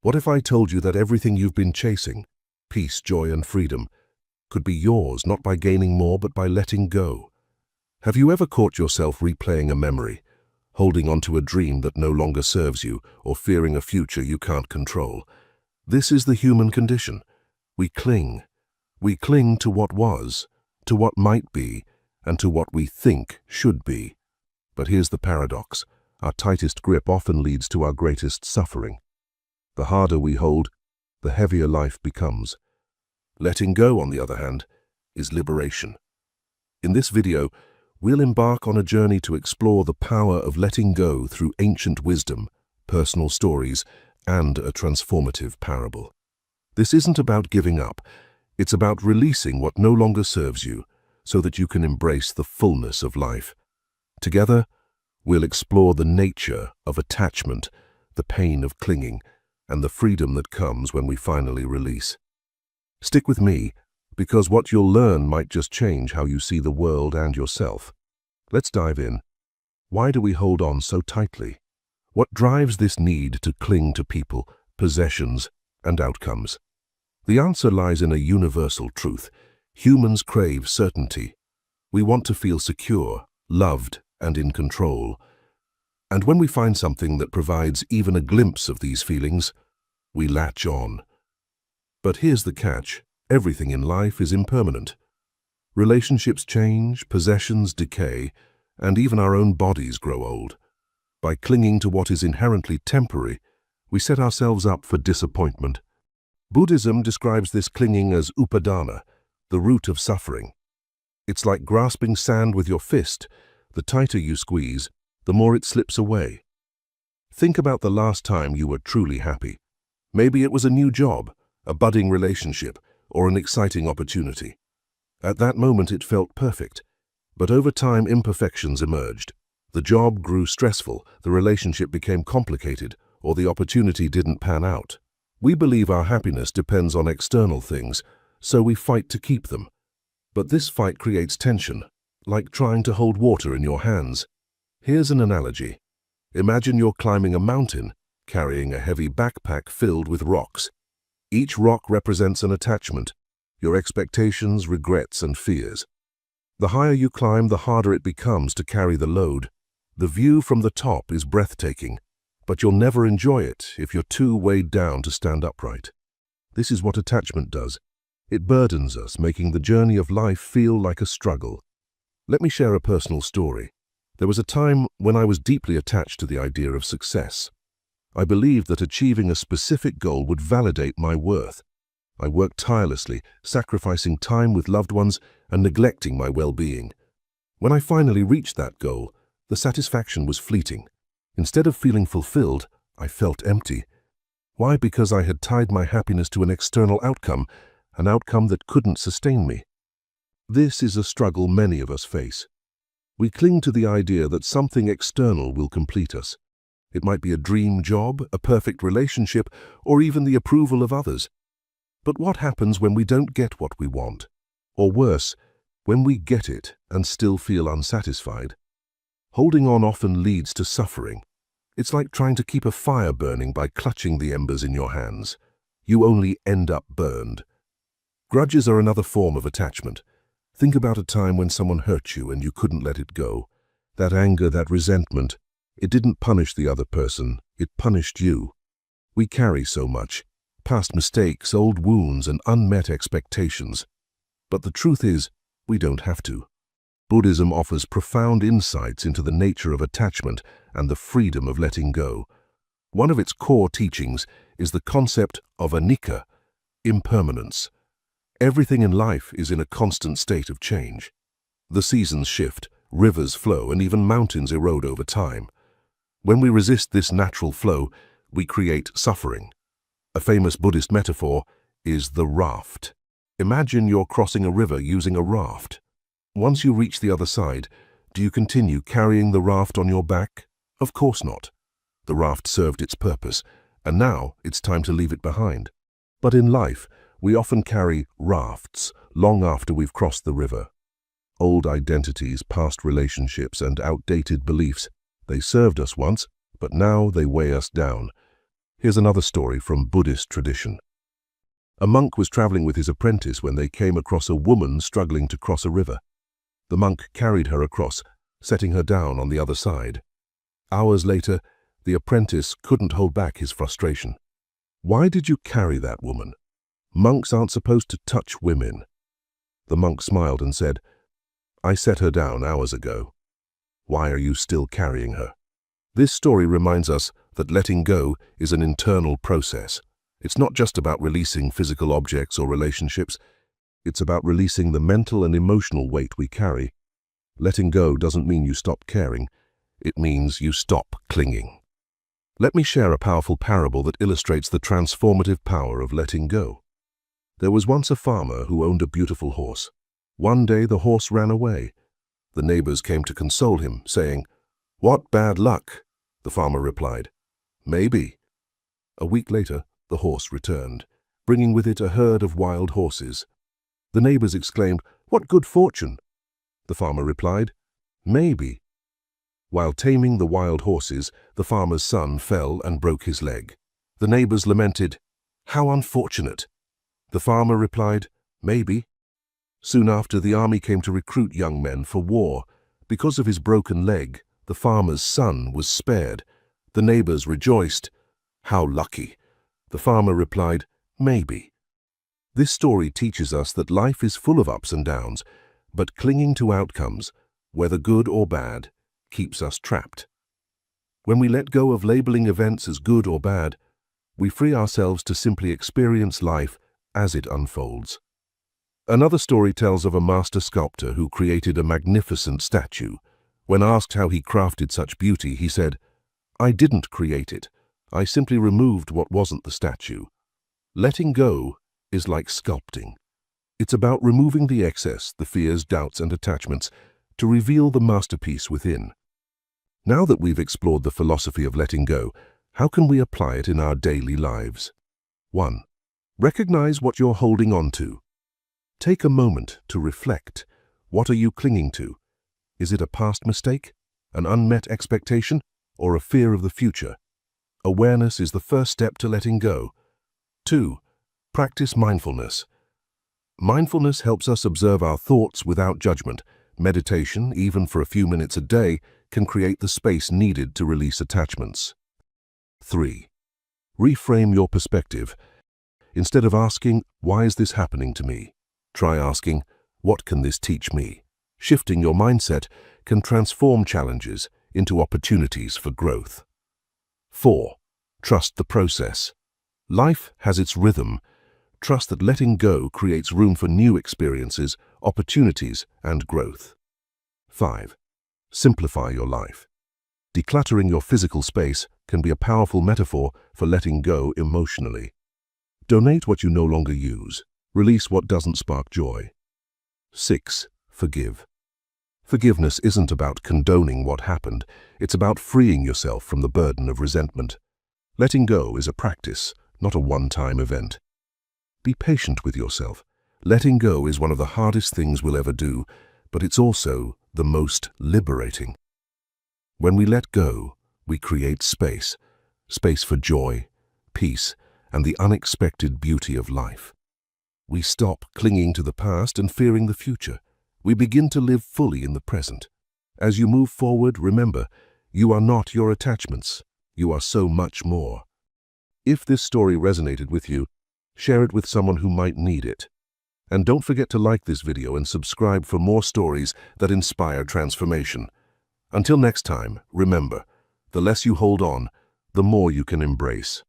What if I told you that everything you've been chasing, peace, joy, and freedom, could be yours not by gaining more but by letting go? Have you ever caught yourself replaying a memory, holding on to a dream that no longer serves you, or fearing a future you can't control? This is the human condition. We cling. We cling to what was, to what might be, and to what we think should be. But here's the paradox. Our tightest grip often leads to our greatest suffering. The harder we hold, the heavier life becomes. Letting go, on the other hand, is liberation. In this video, we'll embark on a journey to explore the power of letting go through ancient wisdom, personal stories, and a transformative parable. This isn't about giving up. It's about releasing what no longer serves you so that you can embrace the fullness of life. Together, we'll explore the nature of attachment, the pain of clinging, and the freedom that comes when we finally release. Stick with me, because what you'll learn might just change how you see the world and yourself. Let's dive in. Why do we hold on so tightly? What drives this need to cling to people, possessions, and outcomes? The answer lies in a universal truth. Humans crave certainty. We want to feel secure, loved, and in control. And when we find something that provides even a glimpse of these feelings, we latch on. But here's the catch. Everything in life is impermanent. Relationships change, possessions decay, and even our own bodies grow old. By clinging to what is inherently temporary, we set ourselves up for disappointment. Buddhism describes this clinging as upadana, the root of suffering. It's like grasping sand with your fist. The tighter you squeeze, the more it slips away. Think about the last time you were truly happy. Maybe it was a new job, a budding relationship, or an exciting opportunity. At that moment it felt perfect, but over time imperfections emerged. The job grew stressful, the relationship became complicated, or the opportunity didn't pan out. We believe our happiness depends on external things, so we fight to keep them. But this fight creates tension, like trying to hold water in your hands. Here's an analogy. Imagine you're climbing a mountain, carrying a heavy backpack filled with rocks. Each rock represents an attachment, your expectations, regrets, and fears. The higher you climb, the harder it becomes to carry the load. The view from the top is breathtaking, but you'll never enjoy it if you're too weighed down to stand upright. This is what attachment does. It burdens us, making the journey of life feel like a struggle. Let me share a personal story. There was a time when I was deeply attached to the idea of success. I believed that achieving a specific goal would validate my worth. I worked tirelessly, sacrificing time with loved ones and neglecting my well-being. When I finally reached that goal, the satisfaction was fleeting. Instead of feeling fulfilled, I felt empty. Why? Because I had tied my happiness to an external outcome, an outcome that couldn't sustain me. This is a struggle many of us face. We cling to the idea that something external will complete us. It might be a dream job, a perfect relationship, or even the approval of others. But what happens when we don't get what we want? Or worse, when we get it and still feel unsatisfied? Holding on often leads to suffering. It's like trying to keep a fire burning by clutching the embers in your hands. You only end up burned. Grudges are another form of attachment. Think about a time when someone hurt you and you couldn't let it go. That anger, that resentment, it didn't punish the other person, it punished you. We carry so much, past mistakes, old wounds, and unmet expectations. But the truth is, we don't have to. Buddhism offers profound insights into the nature of attachment and the freedom of letting go. One of its core teachings is the concept of anicca, impermanence. Everything in life is in a constant state of change. The seasons shift, rivers flow, and even mountains erode over time. When we resist this natural flow, we create suffering. A famous Buddhist metaphor is the raft. Imagine you're crossing a river using a raft. Once you reach the other side, do you continue carrying the raft on your back? Of course not. The raft served its purpose, and now it's time to leave it behind. But in life, we often carry rafts long after we've crossed the river. Old identities, past relationships, and outdated beliefs. They served us once, but now they weigh us down. Here's another story from Buddhist tradition. A monk was traveling with his apprentice when they came across a woman struggling to cross a river. The monk carried her across, setting her down on the other side. Hours later, the apprentice couldn't hold back his frustration. "Why did you carry that woman? Monks aren't supposed to touch women." The monk smiled and said, "I set her down hours ago. Why are you still carrying her?" This story reminds us that letting go is an internal process. It's not just about releasing physical objects or relationships. It's about releasing the mental and emotional weight we carry. Letting go doesn't mean you stop caring. It means you stop clinging. Let me share a powerful parable that illustrates the transformative power of letting go. There was once a farmer who owned a beautiful horse. One day the horse ran away. The neighbors came to console him, saying, "What bad luck?" The farmer replied, "Maybe." A week later, the horse returned, bringing with it a herd of wild horses. The neighbors exclaimed, "What good fortune!" The farmer replied, "Maybe." While taming the wild horses, the farmer's son fell and broke his leg. The neighbors lamented, "How unfortunate!" The farmer replied, "Maybe." Soon after, the army came to recruit young men for war. Because of his broken leg, the farmer's son was spared. The neighbors rejoiced. "How lucky!" The farmer replied, "Maybe." This story teaches us that life is full of ups and downs, but clinging to outcomes, whether good or bad, keeps us trapped. When we let go of labeling events as good or bad, we free ourselves to simply experience life as it unfolds. Another story tells of a master sculptor who created a magnificent statue. When asked how he crafted such beauty, he said, "I didn't create it. I simply removed what wasn't the statue." Letting go is like sculpting. It's about removing the excess, the fears, doubts, and attachments, to reveal the masterpiece within. Now that we've explored the philosophy of letting go, how can we apply it in our daily lives? 1. Recognize what you're holding on to. Take a moment to reflect. What are you clinging to? Is it a past mistake, an unmet expectation, or a fear of the future? Awareness is the first step to letting go. 2. Practice mindfulness. Mindfulness helps us observe our thoughts without judgment. Meditation, even for a few minutes a day, can create the space needed to release attachments. 3. Reframe your perspective. Instead of asking, "Why is this happening to me?" try asking, "What can this teach me?" Shifting your mindset can transform challenges into opportunities for growth. 4. Trust the process. Life has its rhythm. Trust that letting go creates room for new experiences, opportunities, and growth. 5. Simplify your life. Decluttering your physical space can be a powerful metaphor for letting go emotionally. Donate what you no longer use. Release what doesn't spark joy. 6. Forgive. Forgiveness isn't about condoning what happened. It's about freeing yourself from the burden of resentment. Letting go is a practice, not a one-time event. Be patient with yourself. Letting go is one of the hardest things we'll ever do, but it's also the most liberating. When we let go, we create space for joy, peace, and the unexpected beauty of life. We stop clinging to the past and fearing the future. We begin to live fully in the present. As you move forward, remember, you are not your attachments. You are so much more. If this story resonated with you, share it with someone who might need it. And don't forget to like this video and subscribe for more stories that inspire transformation. Until next time, remember, the less you hold on, the more you can embrace.